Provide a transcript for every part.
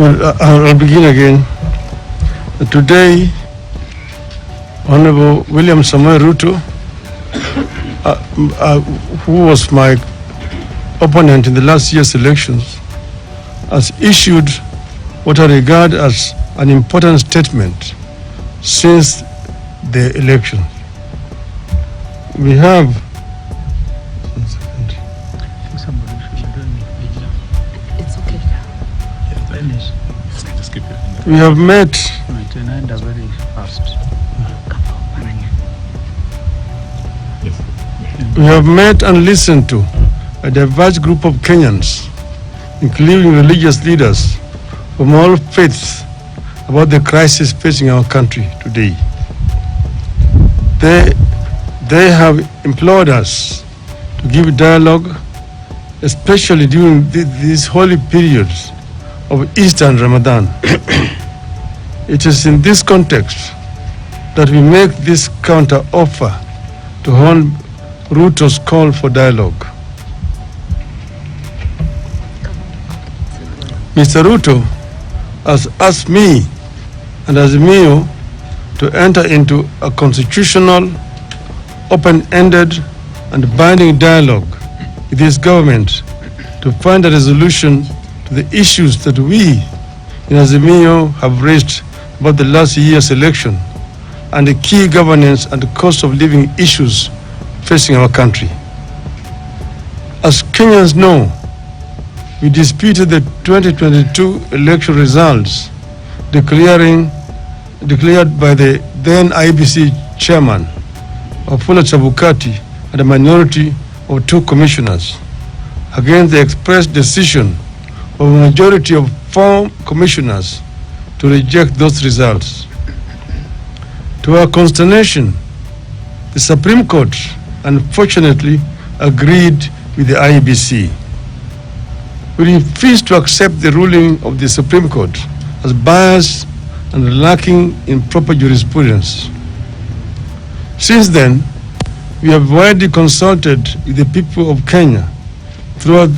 Well, I'll begin again. Today, Honorable William Samoei Ruto, who was my opponent in the last year's elections, has issued what I regard as an important statement since the election. We have we have met and listened to a diverse group of Kenyans, including religious leaders from all faiths, about the crisis facing our country today. They have implored us to give dialogue, especially during these holy periods of Easter and Ramadan. It is in this context that we make this counter offer to Hon Ruto's call for dialogue. Mr. Ruto has asked me and Azimio to enter into a constitutional, open-ended and binding dialogue with his government to find a resolution to the issues that we in Azimio have raised about the last year's election and the key governance and cost of living issues facing our country. As Kenyans know, we disputed the 2022 election results declared by the then IBC chairman, Wafula Chebukati, and a minority of 2 commissioners against the express decision of a majority of 4 commissioners to reject those results. To our consternation, the Supreme Court unfortunately agreed with the IBC. We refuse to accept the ruling of the Supreme Court as biased and lacking in proper jurisprudence. Since then, we have widely consulted with the people of Kenya throughout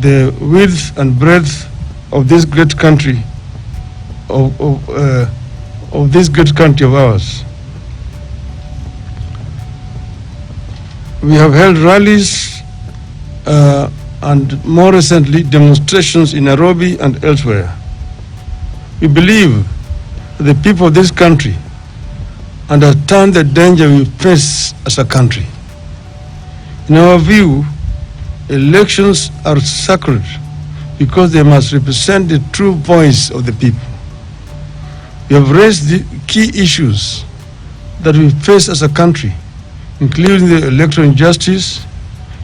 the width and breadth of this great country of this great country of ours. We have held rallies and more recently demonstrations in Nairobi and elsewhere. We believe that the people of this country understand the danger we face as a country. In our view, elections are sacred because they must represent the true voice of the people. We have raised the key issues that we face as a country, including the electoral injustice,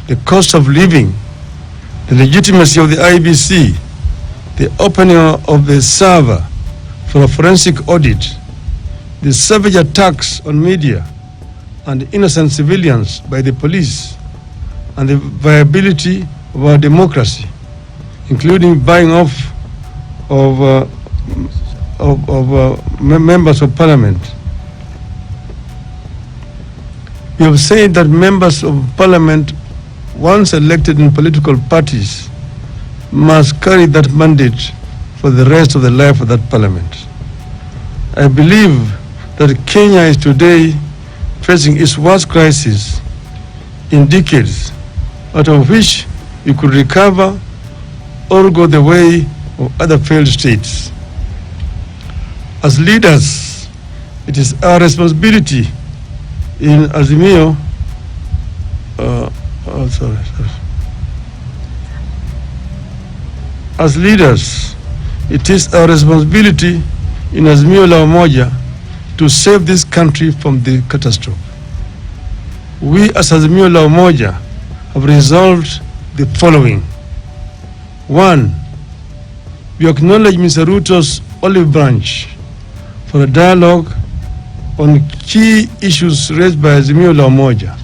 the cost of living, the legitimacy of the IBC, the opening of the server for a forensic audit, the savage attacks on media and innocent civilians by the police, and the viability of our democracy, including buying off of members of parliament. We have said that members of parliament, once elected in political parties, must carry that mandate for the rest of the life of that parliament. I believe that Kenya is today facing its worst crisis in decades, out of which we could recover or go the way of other failed states. As leaders, it is our responsibility in Azimio, As leaders, it is our responsibility in Azimio la Umoja to save this country from the catastrophe. We as Azimio la Umoja have resolved the following. 1, we acknowledge Mr. Ruto's olive branch for a dialogue on key issues raised by Azimio la Umoja.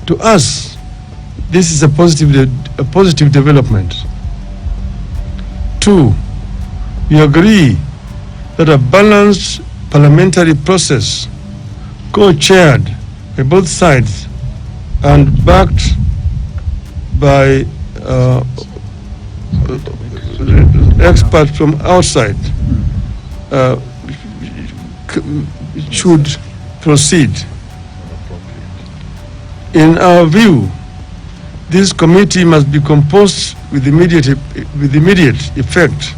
To us, this is a positive development. 2, we agree that a balanced parliamentary process, co-chaired by both sides and backed by experts from outside should proceed. In our view, this committee must be composed with immediate effect,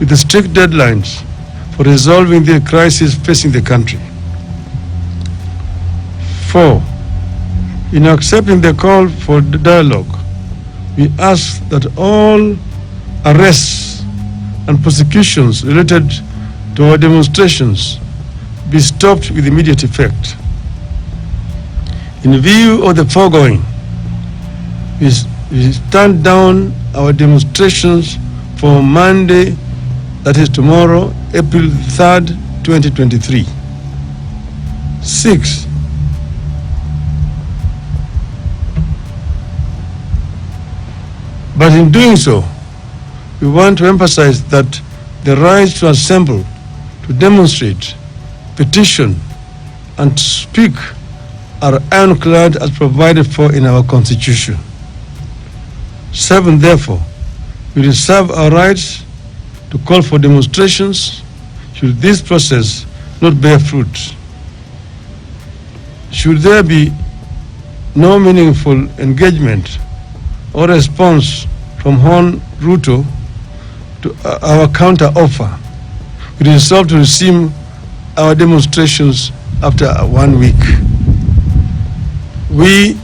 with the strict deadlines for resolving the crisis facing the country. 4. In accepting the call for the dialogue, we ask that all arrests and prosecutions related to our demonstrations be stopped with immediate effect. In view of the foregoing, we stand down our demonstrations for Monday, that is tomorrow, April 3rd, 2023. 6. But in doing so, we want to emphasize that the right to assemble, to demonstrate, petition, and to speak are ironclad as provided for in our Constitution. 7, therefore, we reserve our rights to call for demonstrations should this process not bear fruit. Should there be no meaningful engagement or response from Ruto to our counter offer, we resolve to resume our demonstrations after 1 week. We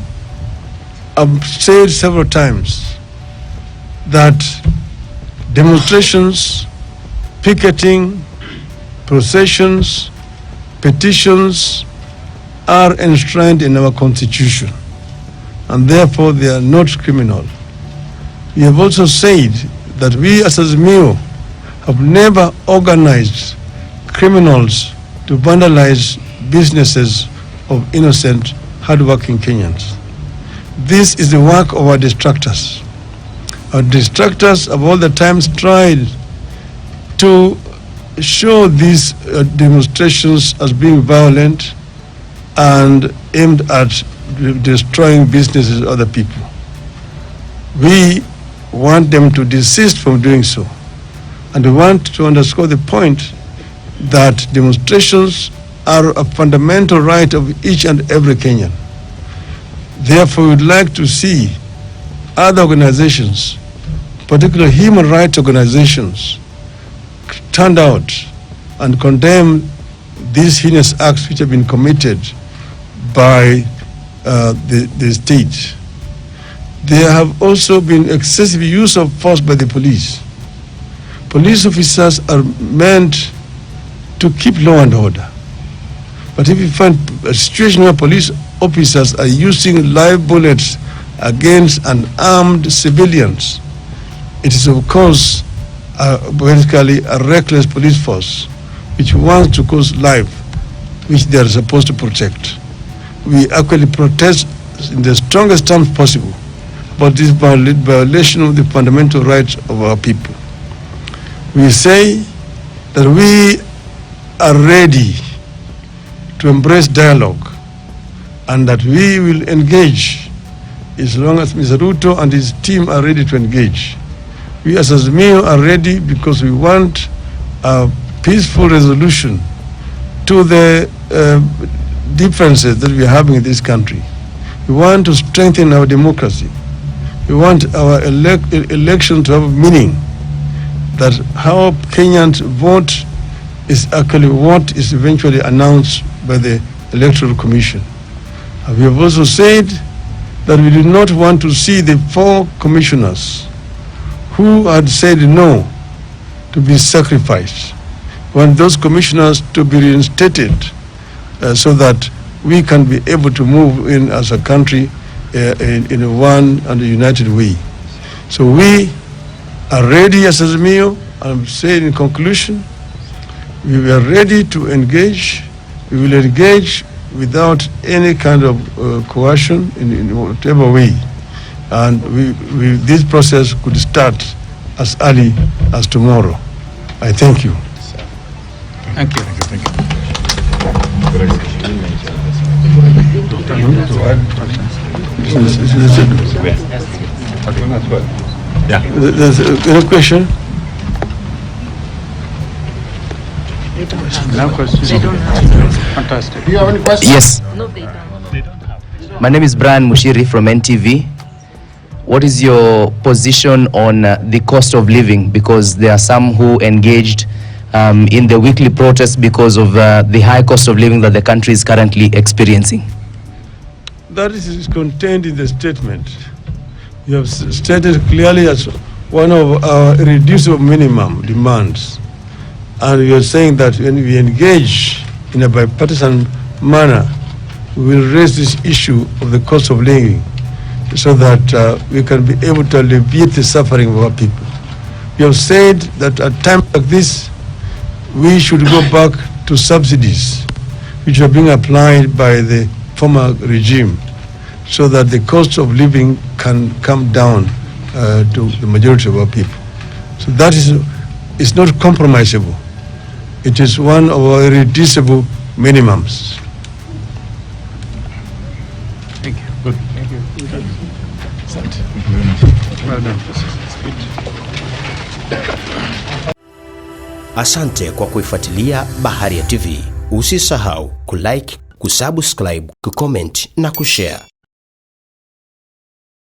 have said several times that demonstrations, picketing, processions, petitions are enshrined in our Constitution, and therefore they are not criminal. We have also said that we as Azimio have never organized criminals to vandalize businesses of innocent, hardworking Kenyans. This is the work of our distractors. Our distractors have all the times tried to show these demonstrations as being violent and aimed at destroying businesses of other people. We want them to desist from doing so. And we want to underscore the point that demonstrations are a fundamental right of each and every Kenyan. Therefore, we would like to see other organizations, particularly human rights organizations, stand out and condemn these heinous acts which have been committed by the state. There have also been excessive use of force by the police. Police officers are meant to keep law and order. But if you find a situation where police officers are using live bullets against unarmed civilians, it is of course basically a reckless police force which wants to cause life which they are supposed to protect. We actually protest in the strongest terms possible about this violation of the fundamental rights of our people. We say that we are ready to embrace dialogue and that we will engage as long as Mr. Ruto and his team are ready to engage. We as Azimio are ready because we want a peaceful resolution to the differences that we are having in this country. We want to strengthen our democracy. We want our election to have meaning, that how Kenyans vote is actually what is eventually announced by the Electoral Commission. And we have also said that we do not want to see the 4 commissioners who had said no to be sacrificed. We want those commissioners to be reinstated so that we can be able to move in as a country in a one and a united way. So we are ready as Azimio. I'm saying in conclusion, we are ready to engage. We will engage without any kind of coercion in whatever way. And this process could start as early as tomorrow. I thank you. Thank you. Thank you. There's a question? No questions. Fantastic. Do you have any questions? Yes. No, they don't. My name is Brian Mushiri from NTV. What is your position on the cost of living? Because there are some who engaged in the weekly protest because of the high cost of living that the country is currently experiencing. That is contained in the statement. You have stated clearly as one of our irreducible minimum demands. And you are saying that when we engage in a bipartisan manner, we will raise this issue of the cost of living so that we can be able to alleviate the suffering of our people. You have said that at times like this, we should go back to subsidies which are being applied by the former regime so that the cost of living can come down to the majority of our people. So that is not compromisable. It is one of our irreducible minimums. Thank you. Good. Thank you. Well done. Asante kwa kuifuatilia Baharia TV. Usisahau kulike, kusubscribe, kucomment na kushare.